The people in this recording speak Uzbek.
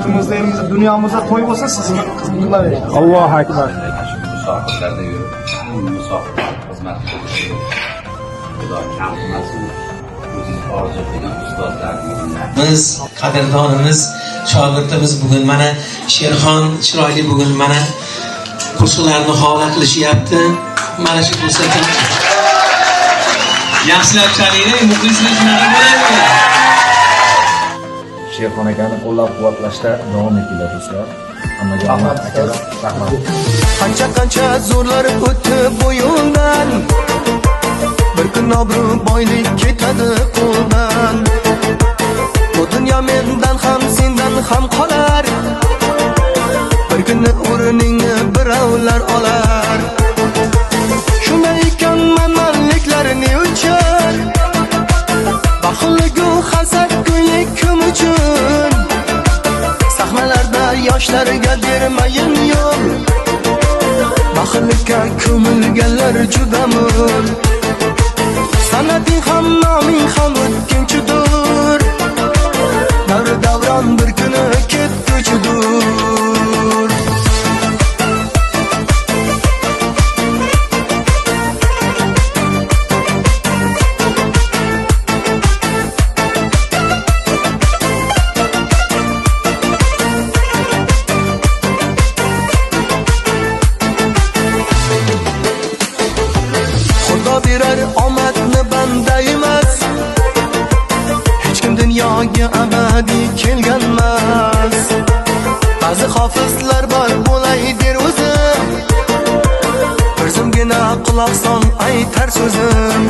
yurtimizda, elimizde, dünyamızda to'y bo'lsa, siz qilavering. Allohu akbar. Musofirlarda yurib, musofir xizmatida Xudo kam qilmasin. O'zingiz orzu qilgan ustozlarimiz, Biz qadrdonimiz, shogirdimiz bugun mana Sherxon chiroyli bugun mana qo'shiqlarni havola qilishyapti. Mana shu fursatda yaxshilab chalinglar, muxlislar shunaqa bo'ladi. Sherxon akani qo'llab-quvvatlashda davom etinglar do'stlar. Hammaga rahmat akalar, rahmat. Qancha zo'rlar o'tdi bu yo'ldan, bir kun obro' boylik ketadi qo'ldan. Bu dunyo mendan ham sendan ham qolar, bir kun o'rningni birovlar olar. Shunday ekan manmanliklarni uchun, baxilligu hasad ko'yi kim uchun? Sahnalarda yoshlarga bermayin yo'l, baxillikka ko'milganlar juda mo'l. Sanating ham noming ham o'tkinchidir, davr davron bir kuni ketguchidir. Xudo berar omadni banda emas, hech kim dunyoga abadiy kelganmas. Ba'zi hofizlar bor bo'lay der o'zim, bir zumgina quloq sol aytar so'zim.